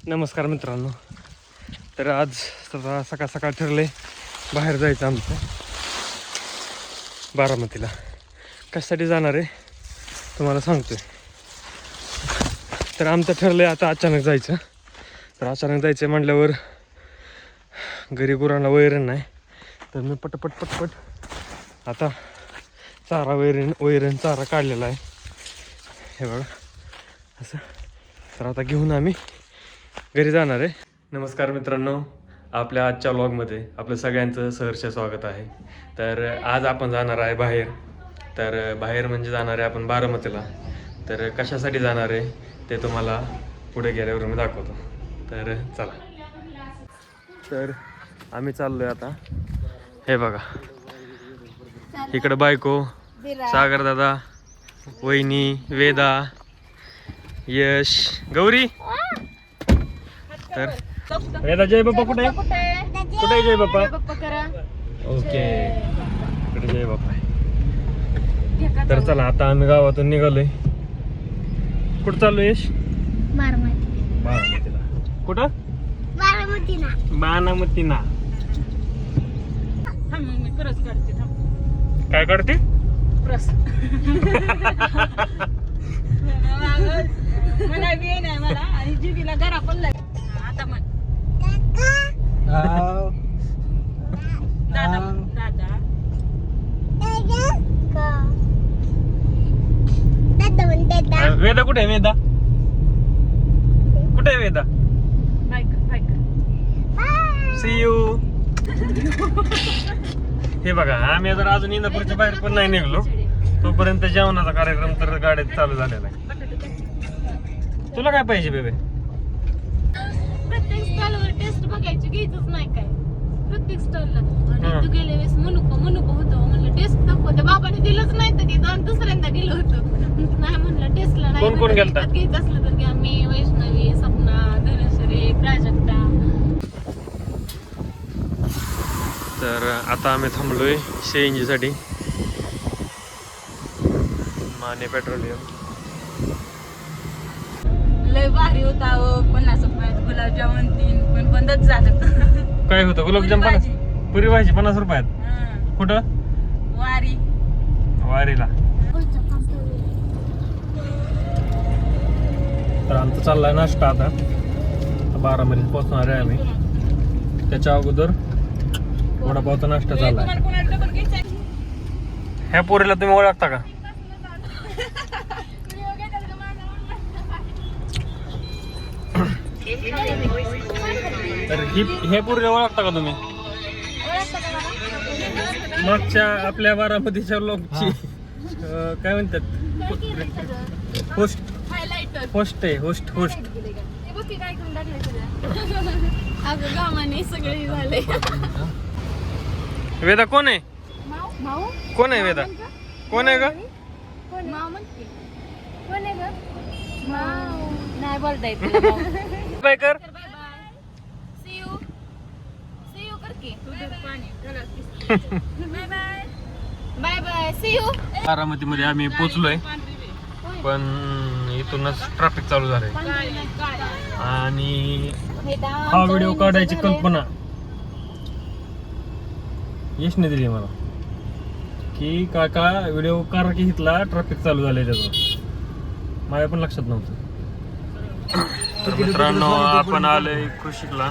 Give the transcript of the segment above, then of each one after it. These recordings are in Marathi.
नमस्कार मित्रांनो. तर आज सकाळ सकाळ ठरले बाहेर जायचं आमचं बारामतीला. कशासाठी जाणार आहे तुम्हाला सांगतोय. तर आमचं ठरलं आहे आता अचानक जायचं. तर अचानक जायचं म्हटल्यावर घरी गुरांना वैरण नाही. तर मी पटपट आता चारा वैरण चारा काढलेला आहे हे बघा असं. तर आता घेऊन आम्ही घरी जाणार आहे. नमस्कार मित्रांनो, आपल्या आजच्या व्लॉगमध्ये आपलं सगळ्यांचं सहर्ष स्वागत आहे. तर आज आपण जाणार आहे बाहेर. तर बाहेर म्हणजे जाणार आहे आपण बारामतीला. तर कशासाठी जाणार आहे ते तुम्हाला पुढे गेल्यावर मी दाखवतो. तर चला. तर आम्ही चाललो आहे आता. हे बघा इकडं बायको, सागर दादा, वहिनी, वेदा, यश, गौरी. तर वेदा जय बाप्पा कुठे आहे? कुठे आहे जय बाप्पा? ओके, इकडे जय बाप्पा आहे. तर चला आता आम्ही गावातून निघालोय. कुठं चाललो यश? बारामतीला. कुठं? बारामतीला. काय काढते? मला आणि जीबीला घरा पण आता म्हण दादा वेदा कुठे आहे? वेदा कुठे आहे? Veda see you. हे बघा आम्ही जर अजून इंदापूरच्या बाहेर पण नाही निघलो तोपर्यंत जेवणाचा कार्यक्रम तर गाड्यात चालू झालेला आहे. तुला काय पाहिजे बेबे? प्रत्येक स्टॉलवर टेस्ट बघायची घ्यायचंच नाही काय. प्रत्येक स्टॉलला आणि तू गेल्या वेळेस मनुका होतो म्हणलं टेस्ट दाखवते. बाबाने दिलंच नाही तर तिथं दुसऱ्यांदा गेलो होतो. नाही म्हणलं टेस्टला नाही. कोण गेलता? घ्यायचं असलं तर घ्या. मी, वैष्णवी, सपना, धनश्री, प्राजक्ता. तर आता आम्ही थांबलोय CNG साठी. माने पेट्रोलियम. लय भारी होता. 50 रुपयात गुलाबजामुन 3 पण बंदच झालं. काय होतं? गुलाबजाम 50, पुरी भाजी 50 रुपयात. कुठं? वारीला. तर आमचा चाललाय नाश्ता. आता बारामतीत पोहोचणार आहे आम्ही. त्याच्या अगोदर वडापावचा नाश्ता चाललाय. ह्या पोरीला तुम्ही ओळखता का? तर हे पोरीला ओळखता का तुम्ही? मागच्या आपल्या बारामतीच्या लोकची काय म्हणतात? होस्ट. सगळे झाले. वेदा कोण आहे? कोण आहे वेदा? कोण आहे ग? नाही बोलता येत. बाय कर. Bye C you. बारामतीमध्ये आम्ही पोचलोय पण इथूनच ट्रॅफिक चालू झालंय आणि हा व्हिडिओ काढायची कल्पना यशने दिली मला की काका व्हिडिओ करा की इथला ट्रॅफिक चालू झालंय. त्याचं माझ्या पण लक्षात नव्हतं. तर मित्रांनो आपण आलोय कृषिकला.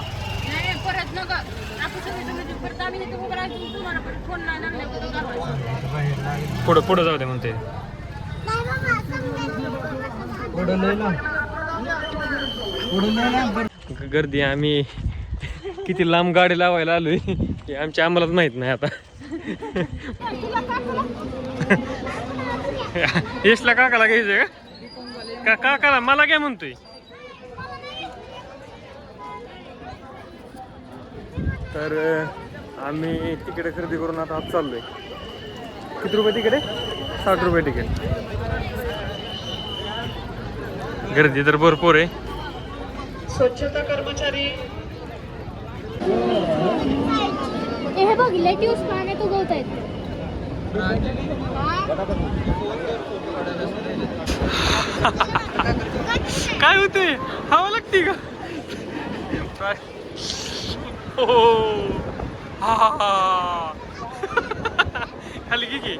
पुढं जाऊ दे म्हणते. गर्दी. आम्ही किती लांब गाडी लावायला आलोय हे आम्हालाच माहित नाही आता. यशला काकाला घ्यायचंय का? काकाला मला काय म्हणतोय? तर आम्ही तिकीट खरेदी करून आता आत चाललोय. किती रुपये तिकीट आहे? 60 रुपये तिकीट. गर्दी तर भरपूर आहे. स्वच्छता कर्मचारी. हे बघ लेट्यूस पाण्यात उगवत आहेत. काय होते? हवा लागते का? खाली की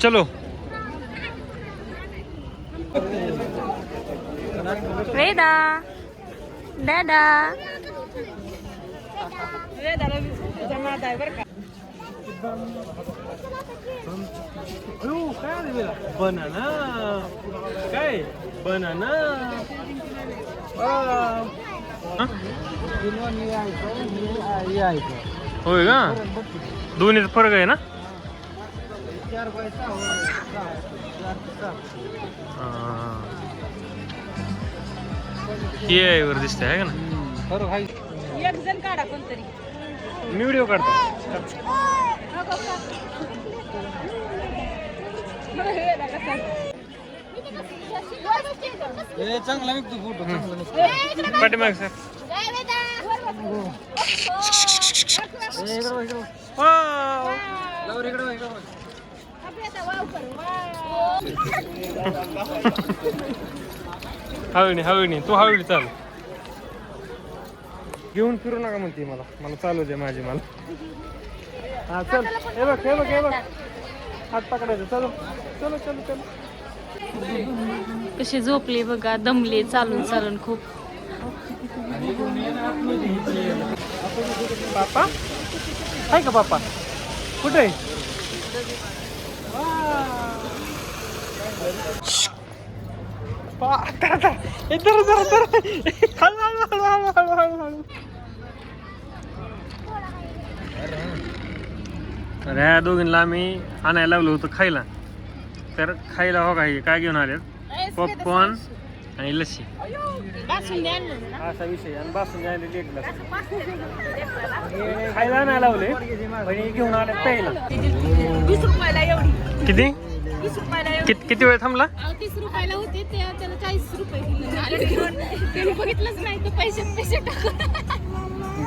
चलो वेदा दादा बनाना काय बनाना होय का दोन्हीचा फरक आहे ना हे वर दिसते आहे का ना एक जण काढा कोणतरी मी व्हिडिओ काढतो चांगला निघतो फोटो पाठीमाग सर हळूनी तू हळूनी चाल घेऊन फिरू नका म्हणते मला मला चालू दे माझी मला हा चल हे बघ हात पकडायचं चलो चलो चलो चलो कशी झोपली बघा दमली चालून खूप पापा आहे का पापा कुठे आहे अरे ह्या दोघींना आम्ही आणायला लावलं होतं खायला तर खायला हो काही काय घेऊन आले पॉपकॉर्न आणि लस्सी असा विषय आणि बासुंदी आणली एक ग्लास खायला नाही लावले पण घेऊन आले प्यायला 20 रुपयाला एवढी किती 20 रुपयाला किती वेळ थांबला 30 रुपयाला होते त्याला 40 रुपये दिले त्याने बघितलंच नाही तर पैसे टाकून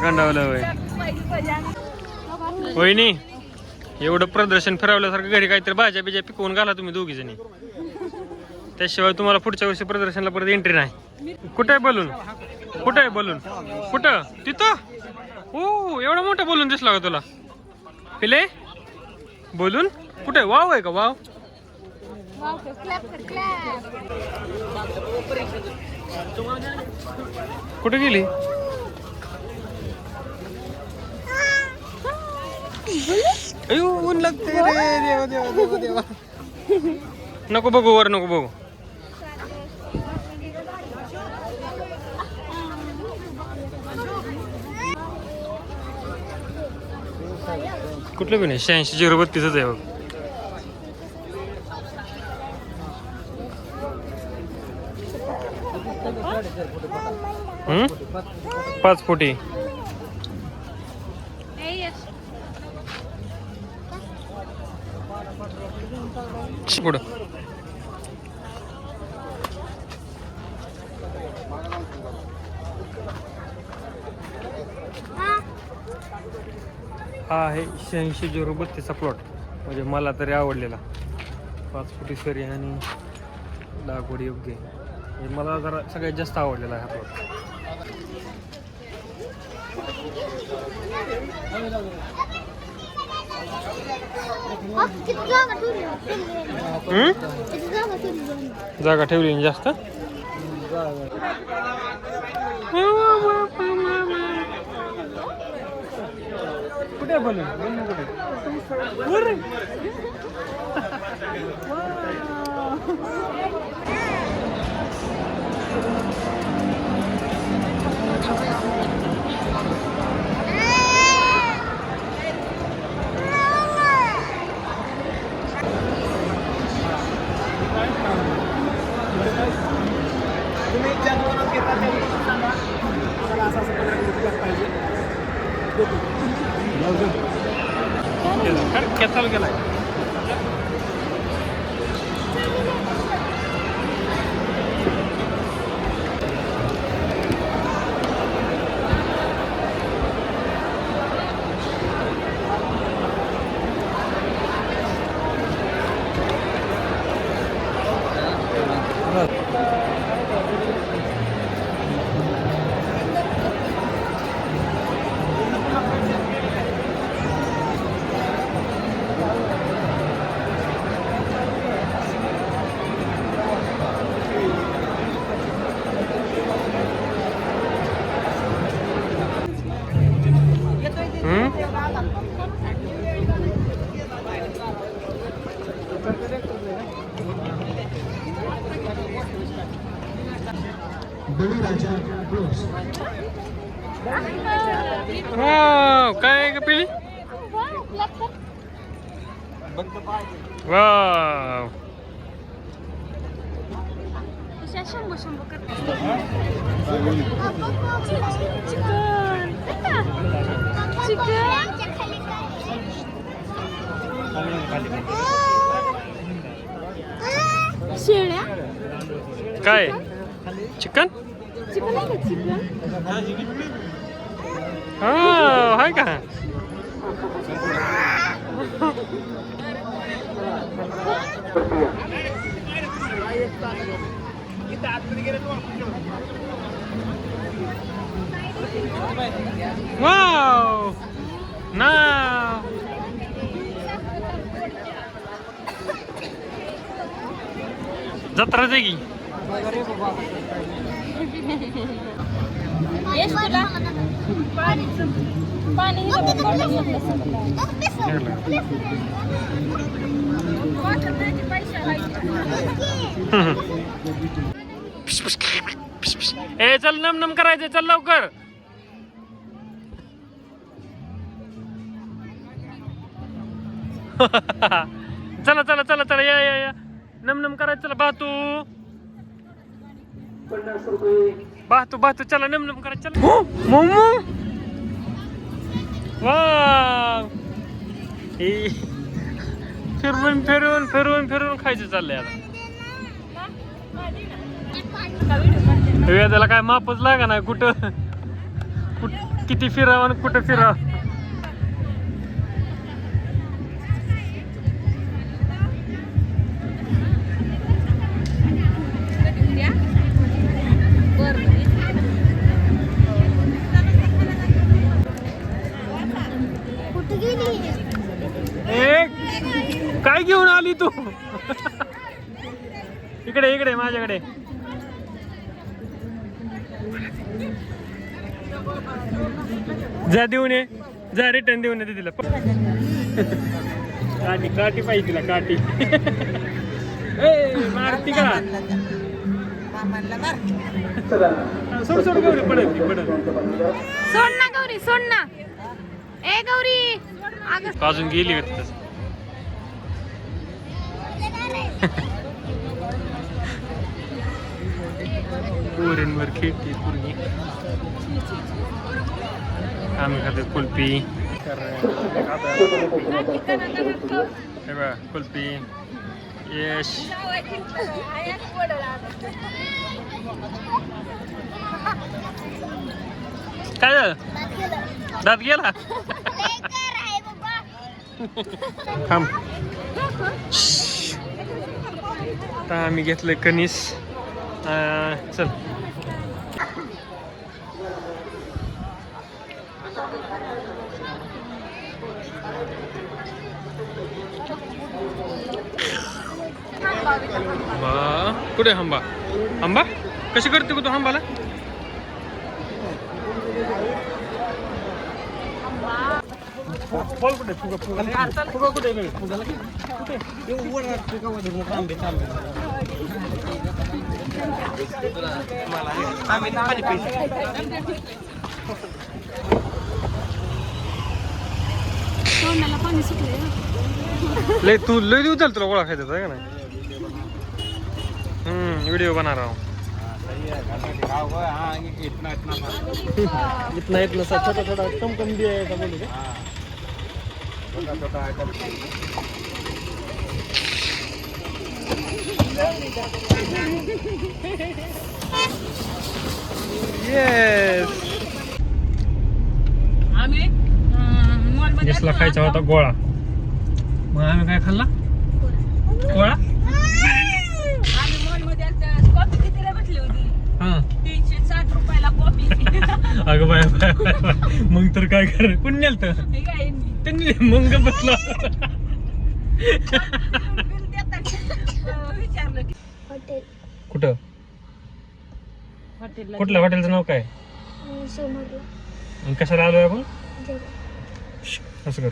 गंडावलं वहिनी एवढं प्रदर्शन फिरवल्यासारखं घरी काहीतरी भाज्या बिज्या पिकवून घाला तुम्ही दोघी जणी त्याशिवाय तुम्हाला पुढच्या वर्षी प्रदर्शनला परत एंट्री नाही कुठे आहे बलून कुठं तिथं हो एवढा मोठा बलून दिसला का तुला पिले बोलून कुठे वाव आहे का वाव कुठे गेली अयो ऊन लागते रे देवा देवा देवा देवा नको बघू वर नको बघू कुठलं पण 86-032 आहे बघ हम्म 5 फुटी पुढं हा आहे 86-032 प्लॉट म्हणजे मला तरी आवडलेला 5 फुटी सरी आणि लागवड योग्य आहे मला जरा सगळ्यात जास्त आवडलेला आहे हा प्लॉट जागा ठेवली ना जास्त कुठे बोलू कुठे चालू केलाय वाव, काय का पिली वाव. शंभर शंभर करते शेळ्या काय चिकन चिकन आहे का चिकन हा हाय का वाव ना जत्रा जागी येस तुला पाणी ए चल नम नम करायचं चल लवकर चला चला चला चला या या या नम नम करायचं चला बातू चला नम नम करायचं चला मोमो वाव फिरवून फिरवून फिरवून फिरवून खायचं चाललंय आता त्याला काय मापच लागा नाही कुठं किती फिरावं आणि कुठं फिरावं काय घेऊन आली तू इकडे इकडे माझ्याकडे जा देऊन ये जा रिटर्न देऊन येते तिला काठी काठी पाहिजे तिला काठी मारती का सोड सोड गौरी पडत सोड ना गौरी सोड ना ए गौरी अजून गेली होती तसं पोरींवर खेळते पोरगी आम्ही खातो कुल्फी हे बघा कुल्फी यश काय झालं दात गेला थांब आता आम्ही घेतलंय कणीस चल कुठे आंबा आंबा कशी करते का तू आंबाला फळ कुठे फुगा फुगा कुठे फुगाला कुठे पाणी सुटले लय तू लय देऊ चल तुला गोळा खायचा का नाही वीडियो बना रहा हूँ इतना इतना सा छोटा छोटा कम कम दिया है बोले छोटा छोटा आइटम येस यसला खायचा होता गोळा मग आम्ही काय खाल्ला गोळा अगं बाय मग तर काय कर कोण नेलत त्यांनी मग बसला कुठं कुठल्या हॉटेलचं नाव काय कशाला आलोय आपण असं कर.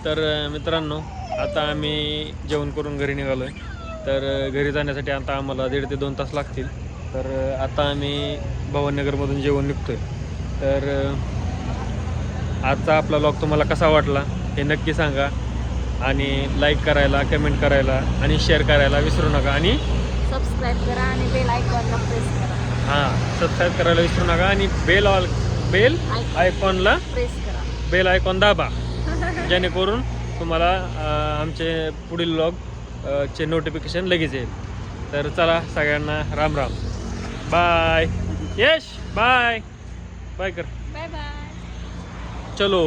तर मित्रांनो, आता आम्ही जेवण करून घरी निघालो आहे. तर घरी जाण्यासाठी आता आम्हाला 1.5 ते 2 तास लागतील. तर आता आम्ही भवानीनगरमधून जेवण निघतो आहे. तर आजचा आपला व्लॉग तुम्हाला कसा वाटला हे नक्की सांगा. आणि लाईक करायला, कमेंट करायला आणि शेअर करायला विसरू नका. आणि सबस्क्राईब करा आणि बेल आयकॉनला प्रेस करा. हां, सबस्क्राईब करायला विसरू नका. आणि बेल आयकॉनला प्रेस करा. बेल आयकॉन दाबा जेणेकरून तुम्हाला आमचे पुढील व्लॉग चे नोटिफिकेशन लगेच येईल. तर चला सगळ्यांना Ram Ram. Bye. Yash bye bye कर. Bye bye. चलो.